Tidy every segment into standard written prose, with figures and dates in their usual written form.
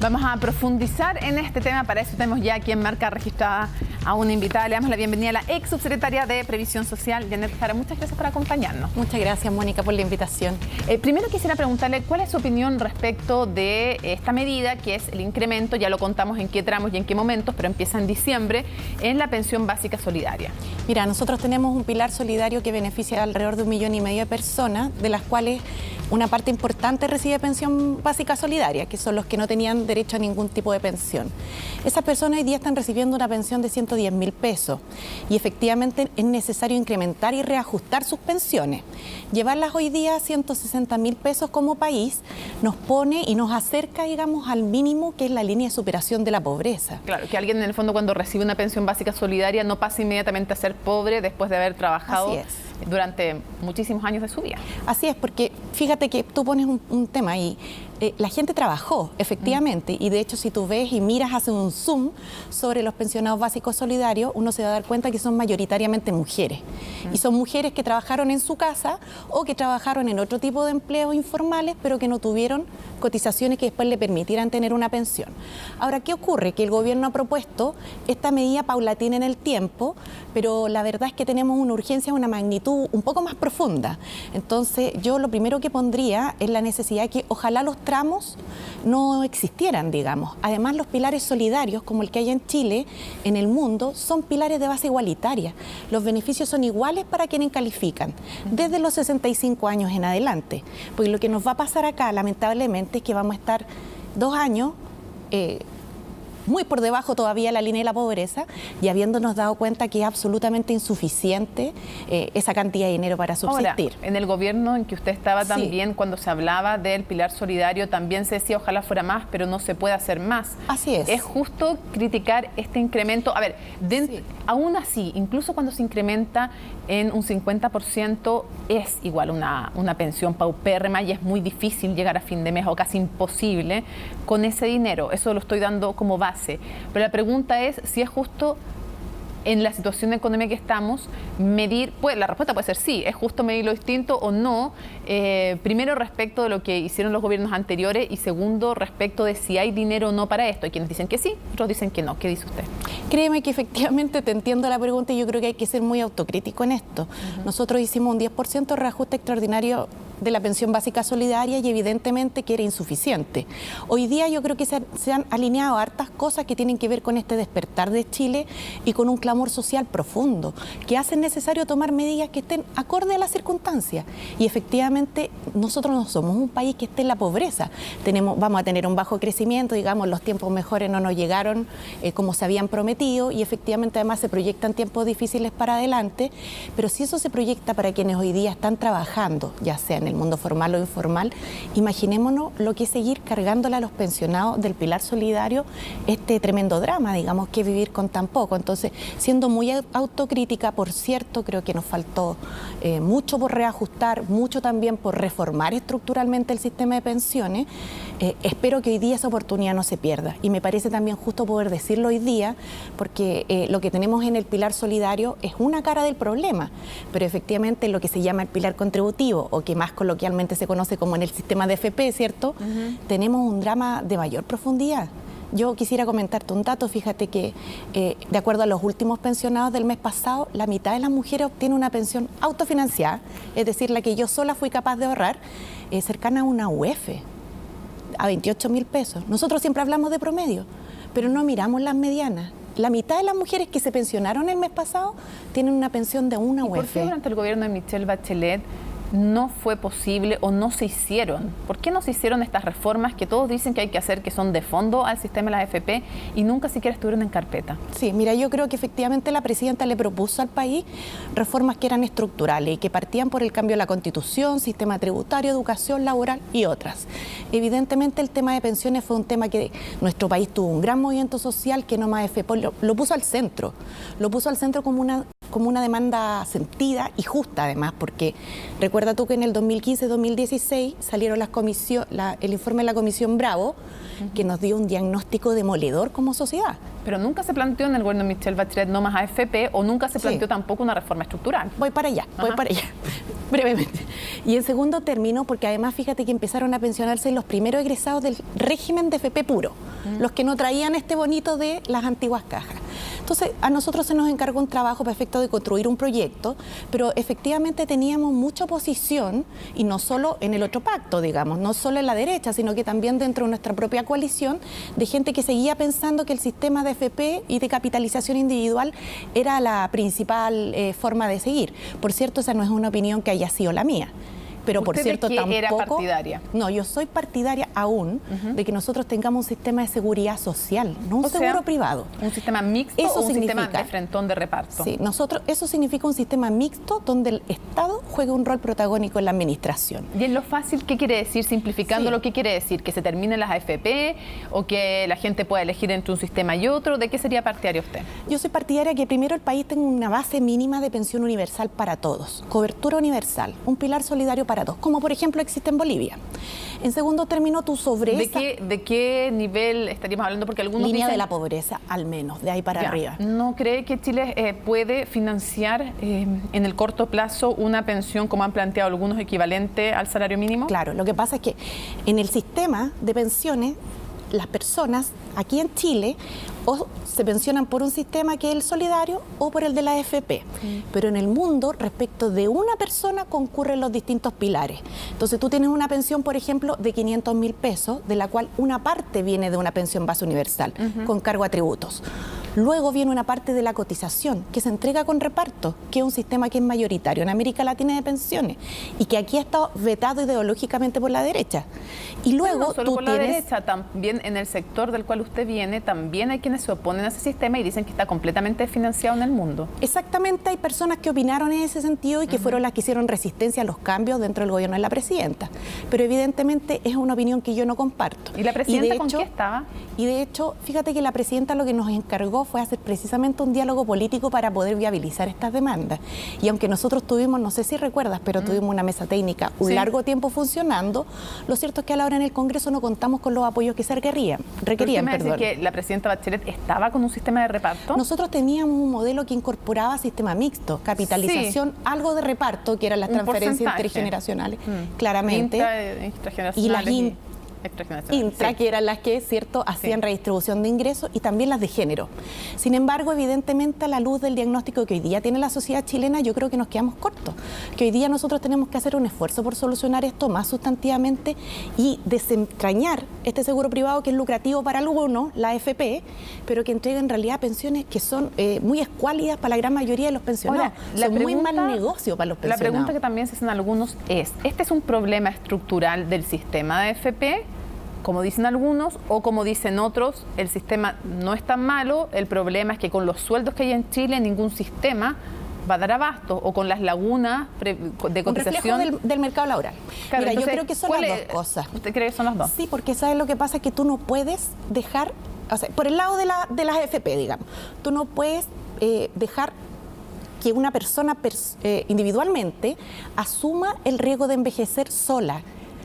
Vamos a profundizar en este tema. Para eso tenemos ya aquí en Marca registrada a una invitada. Le damos la bienvenida a la ex subsecretaria de Previsión Social, Janet Jara. Muchas gracias por acompañarnos. Muchas gracias, Mónica, por la invitación. Primero quisiera preguntarle cuál es su opinión respecto de esta medida, que es el incremento, ya lo contamos en qué tramos y en qué momentos, pero empieza en diciembre, en la pensión básica solidaria. Mira, nosotros tenemos un pilar solidario que beneficia a alrededor de 1,5 millones de personas, de las cuales una parte importante recibe pensión básica solidaria, que son los que no tenían derecho a ningún tipo de pensión. Esas personas hoy día están recibiendo una pensión de 110.000 pesos y efectivamente es necesario incrementar y reajustar sus pensiones. Llevarlas hoy día a 160.000 pesos como país nos pone y nos acerca, digamos, al mínimo que es la línea de superación de la pobreza. Claro, que alguien en el fondo cuando recibe una pensión básica solidaria no pasa inmediatamente a ser pobre después de haber trabajado durante muchísimos años de su vida. Así es, porque fíjate que tú pones un tema ahí. La gente trabajó, efectivamente, y de hecho si tú ves y miras, haces un zoom sobre los pensionados básicos solidarios, uno se va a dar cuenta que son mayoritariamente mujeres. Y son mujeres que trabajaron en su casa o que trabajaron en otro tipo de empleos informales, pero que no tuvieron cotizaciones que después le permitieran tener una pensión. Ahora, ¿qué ocurre? Que el gobierno ha propuesto esta medida paulatina en el tiempo, pero la verdad es que tenemos una urgencia, una magnitud un poco más profunda. Entonces, yo lo primero que pondría es la necesidad de que ojalá los tramos no existieran, digamos. Además, los pilares solidarios, como el que hay en Chile, en el mundo, son pilares de base igualitaria. Los beneficios son iguales para quienes califican, desde los 65 años en adelante. Porque lo que nos va a pasar acá, lamentablemente, es que vamos a estar 2 años muy por debajo todavía de la línea de la pobreza y habiéndonos dado cuenta que es absolutamente insuficiente esa cantidad de dinero para subsistir. Ahora, en el gobierno en que usted estaba también, cuando se hablaba del pilar solidario, también se decía ojalá fuera más, pero no se puede hacer más. Así es. Es justo criticar este incremento. A ver, aún así, incluso cuando se incrementa en un 50%, es igual una pensión paupérrima y es muy difícil llegar a fin de mes o casi imposible con ese dinero. Eso lo estoy dando como base. Pero la pregunta es si es justo en la situación económica que estamos medir, pues la respuesta puede ser sí, es justo medir lo distinto o no, primero respecto de lo que hicieron los gobiernos anteriores y segundo respecto de si hay dinero o no para esto. Hay quienes dicen que sí, otros dicen que no. ¿Qué dice usted? Créeme que efectivamente te entiendo la pregunta y yo creo que hay que ser muy autocrítico en esto. Nosotros hicimos un 10% de reajuste extraordinario de la pensión básica solidaria y evidentemente que era insuficiente. Hoy día yo creo que se han alineado hartas cosas que tienen que ver con este despertar de Chile y con un clamor social profundo, que hacen necesario tomar medidas que estén acorde a las circunstancias. Y efectivamente nosotros no somos un país que esté en la pobreza. Vamos a tener un bajo crecimiento, digamos, los tiempos mejores no nos llegaron como se habían prometido y efectivamente además se proyectan tiempos difíciles para adelante, pero si eso se proyecta para quienes hoy día están trabajando, ya sea en el mundo formal o informal, imaginémonos lo que es seguir cargándole a los pensionados del pilar solidario este tremendo drama, digamos, que vivir con tan poco. Entonces, siendo muy autocrítica, por cierto, creo que nos faltó mucho por reajustar, mucho también por reformar estructuralmente el sistema de pensiones. Espero que hoy día esa oportunidad no se pierda y me parece también justo poder decirlo hoy día porque lo que tenemos en el pilar solidario es una cara del problema, pero efectivamente lo que se llama el pilar contributivo o que más coloquialmente se conoce como en el sistema de FP, ¿cierto? Tenemos un drama de mayor profundidad. Yo quisiera comentarte un dato, fíjate que de acuerdo a los últimos pensionados del mes pasado, la mitad de las mujeres obtiene una pensión autofinanciada, es decir, la que yo sola fui capaz de ahorrar, cercana a una UF, a 28.000 pesos. Nosotros siempre hablamos de promedio, pero no miramos las medianas. La mitad de las mujeres que se pensionaron el mes pasado tienen una pensión de una UF. ¿Por qué durante el gobierno de Michelle Bachelet no fue posible o no se hicieron? ¿Por qué no se hicieron estas reformas que todos dicen que hay que hacer, que son de fondo al sistema de la AFP y nunca siquiera estuvieron en carpeta? Sí, mira, yo creo que efectivamente la presidenta le propuso al país reformas que eran estructurales y que partían por el cambio de la Constitución, sistema tributario, educación, laboral y otras. Evidentemente el tema de pensiones fue un tema que nuestro país tuvo un gran movimiento social que Nomás AFP lo puso al centro. Lo puso al centro como una demanda sentida y justa además, porque recuerda tú que en el 2015-2016 salieron el informe de la Comisión Bravo, que nos dio un diagnóstico demoledor como sociedad. Pero nunca se planteó en el gobierno de Michelle Bachelet no más AFP o nunca se planteó tampoco una reforma estructural. Voy para allá, brevemente. Y en segundo término, porque además fíjate que empezaron a pensionarse los primeros egresados del régimen de FP puro. los que no traían este bonito de las antiguas cajas. Entonces, a nosotros se nos encargó un trabajo perfecto de construir un proyecto, pero efectivamente teníamos mucha oposición, y no solo en el otro pacto, digamos, no solo en la derecha, sino que también dentro de nuestra propia coalición, de gente que seguía pensando que el sistema de FP y de capitalización individual era la principal forma de seguir. Por cierto, esa no es una opinión que haya sido la mía. Pero por cierto, tampoco era partidaria. No, yo soy partidaria aún de que nosotros tengamos un sistema de seguridad social, no un seguro privado. ¿Un sistema mixto o un sistema de frentón de reparto? Sí, eso significa un sistema mixto donde el Estado juegue un rol protagónico en la administración. ¿Y en lo fácil qué quiere decir? Simplificando, ¿lo que quiere decir? ¿Que se terminen las AFP o que la gente pueda elegir entre un sistema y otro? ¿De qué sería partidaria usted? Yo soy partidaria que primero el país tenga una base mínima de pensión universal para todos, cobertura universal, un pilar solidario para todos, como por ejemplo existe en Bolivia. En segundo término, tú sobre ¿De qué nivel estaríamos hablando? Porque algunos línea dicen, de la pobreza, al menos, de ahí para arriba. ¿No cree que Chile puede financiar en el corto plazo una pensión, como han planteado algunos, equivalente al salario mínimo? Claro, lo que pasa es que en el sistema de pensiones, las personas aquí en Chile o se pensionan por un sistema que es el solidario o por el de la AFP. Pero en el mundo, respecto de una persona, concurren los distintos pilares. Entonces tú tienes una pensión, por ejemplo, de 500.000 pesos, de la cual una parte viene de una pensión base universal, con cargo a tributos. Luego viene una parte de la cotización, que se entrega con reparto, que es un sistema que es mayoritario en América Latina de pensiones y que aquí ha estado vetado ideológicamente por la derecha. Y luego no solo por la derecha, también en el sector del cual usted viene, también hay quienes se oponen a ese sistema y dicen que está completamente financiado en el mundo. Exactamente, hay personas que opinaron en ese sentido y que fueron las que hicieron resistencia a los cambios dentro del gobierno de la presidenta. Pero evidentemente es una opinión que yo no comparto. ¿Y la presidenta con qué estaba? Y de hecho, fíjate que la presidenta lo que nos encargó fue hacer precisamente un diálogo político para poder viabilizar estas demandas. Y aunque nosotros tuvimos, no sé si recuerdas, pero tuvimos una mesa técnica un largo tiempo funcionando, lo cierto es que a la hora en el Congreso no contamos con los apoyos que se requerían. ¿Me dice que la presidenta Bachelet estaba con un sistema de reparto? Nosotros teníamos un modelo que incorporaba sistema mixto, capitalización, algo de reparto, que eran las transferencias intergeneracionales, claramente. Y las intra, que eran las que, cierto, hacían redistribución de ingresos, y también las de género. Sin embargo, evidentemente, a la luz del diagnóstico que hoy día tiene la sociedad chilena, yo creo que nos quedamos cortos. Que hoy día nosotros tenemos que hacer un esfuerzo por solucionar esto más sustantivamente y desentrañar este seguro privado que es lucrativo para algunos, la AFP, pero que entrega en realidad pensiones que son muy escuálidas para la gran mayoría de los pensionados. Ahora, son muy mal negocio para los pensionados. La pregunta que también se hacen algunos es, ¿este es un problema estructural del sistema de AFP? Como dicen algunos, o como dicen otros, el sistema no es tan malo, el problema es que con los sueldos que hay en Chile ningún sistema va a dar abasto, o con las lagunas de cotización. Un reflejo del mercado laboral. Claro, mira, entonces, yo creo que son las dos cosas. ¿Usted cree que son las dos? Sí, porque ¿sabes lo que pasa? Es que tú no puedes dejar, o sea, por el lado de las AFP, digamos, tú no puedes dejar que una persona individualmente asuma el riesgo de envejecer sola.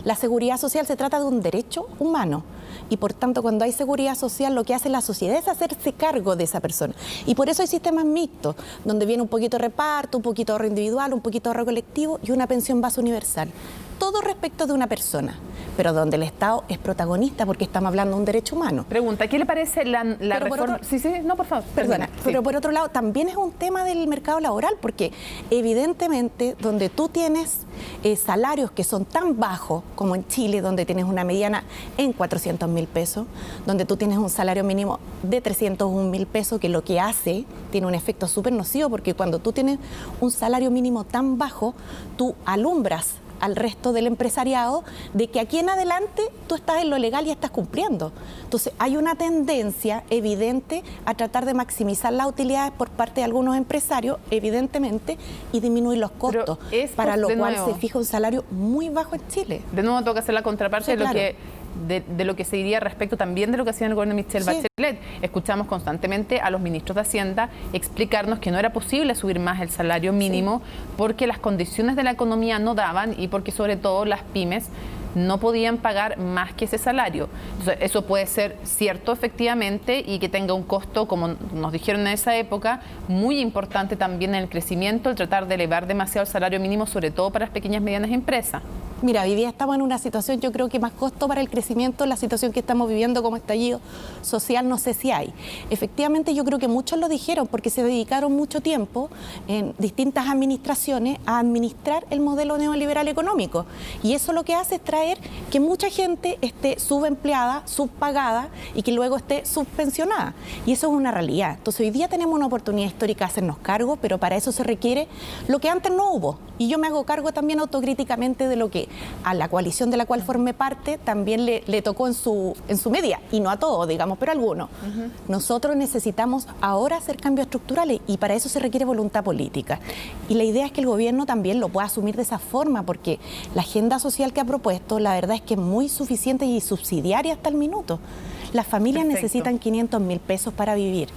La seguridad social se trata de un derecho humano y por tanto cuando hay seguridad social lo que hace la sociedad es hacerse cargo de esa persona. Y por eso hay sistemas mixtos, donde viene un poquito de reparto, un poquito de ahorro individual, un poquito de ahorro colectivo y una pensión base universal. Todo respecto de una persona, pero donde el Estado es protagonista porque estamos hablando de un derecho humano. Pregunta, ¿qué le parece la reforma? No, por favor. Perdona, pero por otro lado también es un tema del mercado laboral, porque evidentemente donde tú tienes salarios que son tan bajos como en Chile, donde tienes una mediana en 400.000 pesos, donde tú tienes un salario mínimo de 301.000 pesos, que lo que hace tiene un efecto súper nocivo, porque cuando tú tienes un salario mínimo tan bajo, tú alumbras al resto del empresariado de que aquí en adelante tú estás en lo legal y estás cumpliendo. Entonces hay una tendencia evidente a tratar de maximizar las utilidades por parte de algunos empresarios, evidentemente, y disminuir los costos, para lo cual se fija un salario muy bajo en Chile. De nuevo tengo que hacer la contraparte sí, de lo que se diría respecto también de lo que hacía el gobierno de Michelle Bachelet. Escuchamos constantemente a los ministros de Hacienda explicarnos que no era posible subir más el salario mínimo porque las condiciones de la economía no daban y porque sobre todo las pymes no podían pagar más que ese salario. Entonces, eso puede ser cierto efectivamente y que tenga un costo, como nos dijeron en esa época, muy importante también en el crecimiento, el tratar de elevar demasiado el salario mínimo, sobre todo para las pequeñas y medianas empresas. Mira, hoy día estamos en una situación, yo creo que más costo para el crecimiento, la situación que estamos viviendo como estallido social, no sé si hay. Efectivamente, yo creo que muchos lo dijeron porque se dedicaron mucho tiempo en distintas administraciones a administrar el modelo neoliberal económico. Y eso lo que hace es traer que mucha gente esté subempleada, subpagada y que luego esté subpensionada. Y eso es una realidad. Entonces, hoy día tenemos una oportunidad histórica de hacernos cargo, pero para eso se requiere lo que antes no hubo. Y yo me hago cargo también autocríticamente de lo que a la coalición de la cual formé parte también le tocó en su medida, y no a todos, digamos, pero a algunos. Nosotros necesitamos ahora hacer cambios estructurales y para eso se requiere voluntad política. Y la idea es que el gobierno también lo pueda asumir de esa forma, porque la agenda social que ha propuesto, la verdad es que es muy suficiente y subsidiaria hasta el minuto. Las familias necesitan 500.000 pesos para vivir,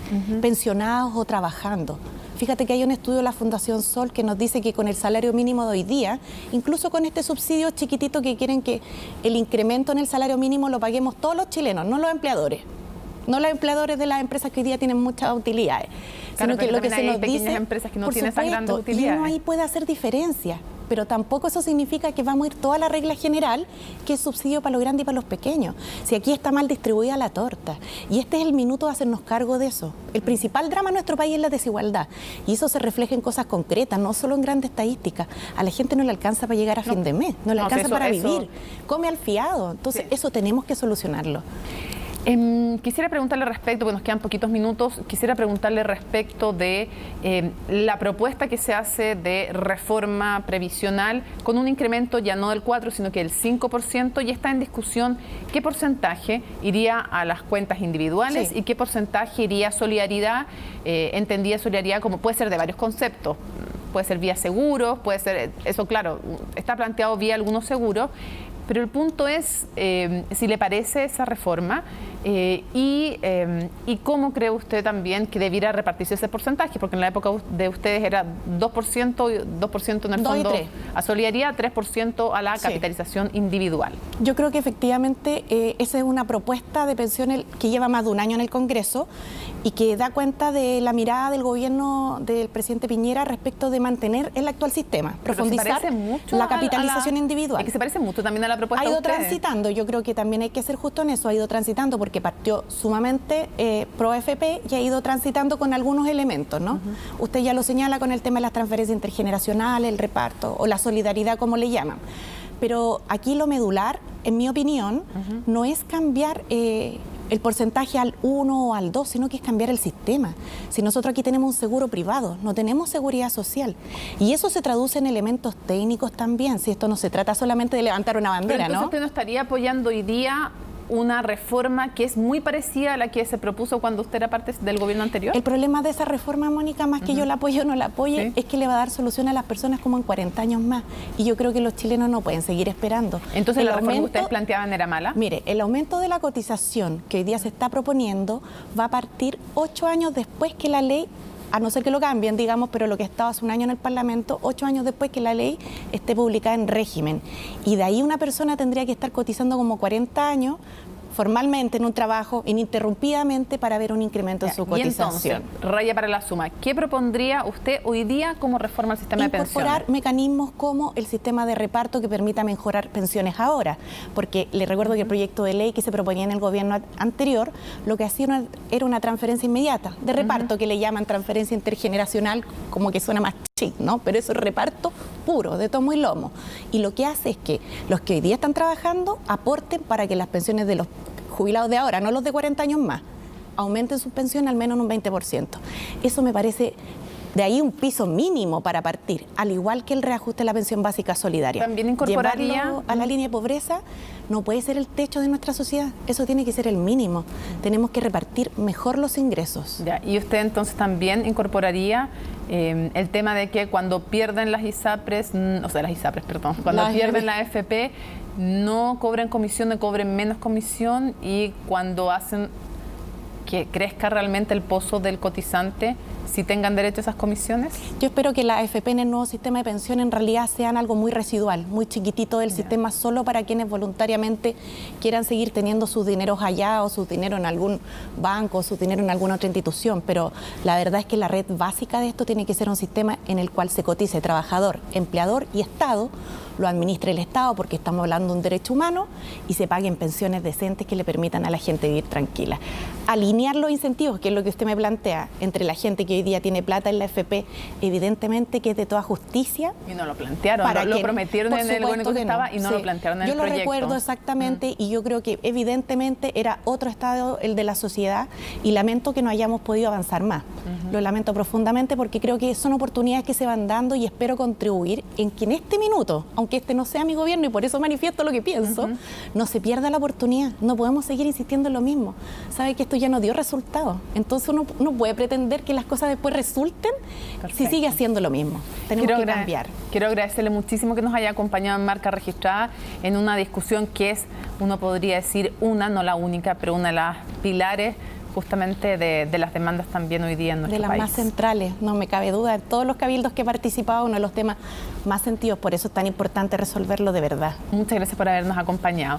pensionados o trabajando. Fíjate que hay un estudio de la Fundación Sol que nos dice que con el salario mínimo de hoy día, incluso con este subsidio chiquitito que quieren que el incremento en el salario mínimo lo paguemos todos los chilenos, no los empleadores. No los empleadores de las empresas que hoy día tienen muchas utilidades, claro, sino que lo que se nos pequeñas dice, empresas que no por tienen esas grandes supuesto, utilidades. y uno ahí puede hacer diferencia, pero tampoco eso significa que vamos a ir toda la regla general, que es subsidio para los grandes y para los pequeños. Si aquí está mal distribuida la torta, y este es el minuto de hacernos cargo de eso. El principal drama en nuestro país es la desigualdad, y eso se refleja en cosas concretas, no solo en grandes estadísticas. A la gente no le alcanza para llegar a fin de mes, no le alcanza para vivir, come al fiado. Entonces, eso tenemos que solucionarlo. Quisiera preguntarle respecto, porque nos quedan poquitos minutos, quisiera preguntarle respecto de la propuesta que se hace de reforma previsional con un incremento ya no del 4, sino que del 5%, y está en discusión qué porcentaje iría a las cuentas individuales y qué porcentaje iría a solidaridad, entendida solidaridad como puede ser de varios conceptos. Puede ser vía seguros, puede ser, eso claro, está planteado vía algunos seguros, pero el punto es si le parece esa reforma y cómo cree usted también que debiera repartirse ese porcentaje, porque en la época de ustedes era 2%, 2% en el fondo a solidaridad, 3% a la capitalización individual. Yo creo que efectivamente esa es una propuesta de pensiones que lleva más de un año en el Congreso y que da cuenta de la mirada del gobierno del presidente Piñera respecto de mantener el actual sistema, profundizar la capitalización individual. Es que se parece mucho también a la propuesta de ustedes. Ha ido transitando, yo creo que también hay que ser justo en eso, ha ido transitando porque partió sumamente pro FP y ha ido transitando con algunos elementos, ¿no? Usted ya lo señala con el tema de las transferencias intergeneracionales, el reparto o la solidaridad, como le llaman. Pero aquí lo medular, en mi opinión, no es cambiar el porcentaje al 1 o al 2, sino que es cambiar el sistema. Si nosotros aquí tenemos un seguro privado, no tenemos seguridad social. Y eso se traduce en elementos técnicos también, si esto no se trata solamente de levantar una bandera, pero entonces, ¿no? ¿Usted no estaría apoyando hoy día una reforma que es muy parecida a la que se propuso cuando usted era parte del gobierno anterior? El problema de esa reforma, Mónica, más que yo la apoye o no la apoye, es que le va a dar solución a las personas como en 40 años más. Y yo creo que los chilenos no pueden seguir esperando. Entonces, ¿la reforma que ustedes planteaban era mala? Mire, el aumento de la cotización que hoy día se está proponiendo va a partir 8 años después que la ley, a no ser que lo cambien, digamos, pero lo que estaba hace un año en el Parlamento, 8 años después que la ley esté publicada en régimen. Y de ahí una persona tendría que estar cotizando como 40 años formalmente en un trabajo ininterrumpidamente para ver un incremento en su cotización. Y entonces, raya para la suma, ¿qué propondría usted hoy día como reforma al sistema de pensiones? Incorporar mecanismos como el sistema de reparto que permita mejorar pensiones ahora, porque le recuerdo que el proyecto de ley que se proponía en el gobierno anterior, lo que hacía era una transferencia inmediata de reparto, que le llaman transferencia intergeneracional, como que suena más chic, ¿no? Pero eso es reparto puro, de tomo y lomo. Y lo que hace es que los que hoy día están trabajando aporten para que las pensiones de los jubilados de ahora, no los de 40 años más, aumenten su pensión al menos en un 20%. Eso me parece de ahí un piso mínimo para partir, al igual que el reajuste de la pensión básica solidaria. También incorporaría llevarlo a la línea de pobreza no puede ser el techo de nuestra sociedad, eso tiene que ser el mínimo. Tenemos que repartir mejor los ingresos. Ya, y usted entonces también incorporaría el tema de que cuando pierden las ISAPRES, cuando pierden la AFP, no cobren comisión, no cobren menos comisión, y cuando hacen que crezca realmente el pozo del cotizante, sí tengan derecho a esas comisiones? Yo espero que las AFP en el nuevo sistema de pensión en realidad sean algo muy residual, muy chiquitito del sistema, solo para quienes voluntariamente quieran seguir teniendo sus dineros allá o su dinero en algún banco o su dinero en alguna otra institución. Pero la verdad es que la red básica de esto tiene que ser un sistema en el cual se cotice trabajador, empleador y Estado, lo administre el Estado porque estamos hablando de un derecho humano y se paguen pensiones decentes que le permitan a la gente vivir tranquila. Alinear los incentivos, que es lo que usted me plantea, entre la gente que hoy día tiene plata en la AFP, evidentemente que es de toda justicia. Y no lo plantearon, lo prometieron en el gobierno que estaba y no lo plantearon en el proyecto. Yo lo recuerdo exactamente y yo creo que evidentemente era otro estado el de la sociedad y lamento que no hayamos podido avanzar más. Lo lamento profundamente porque creo que son oportunidades que se van dando y espero contribuir en que en este minuto, aunque este no sea mi gobierno y por eso manifiesto lo que pienso, no se pierda la oportunidad. No podemos seguir insistiendo en lo mismo. Sabe que esto ya no dio resultados. Entonces uno no puede pretender que las cosas después resulten si sigue haciendo lo mismo. Tenemos que cambiar. Quiero agradecerle muchísimo que nos haya acompañado en Marca Registrada en una discusión que es, uno podría decir, no la única, pero una de las pilares justamente de las demandas también hoy día en nuestro país. De las más centrales, no me cabe duda. En todos los cabildos que he participado, uno de los temas más sentidos, por eso es tan importante resolverlo de verdad. Muchas gracias por habernos acompañado.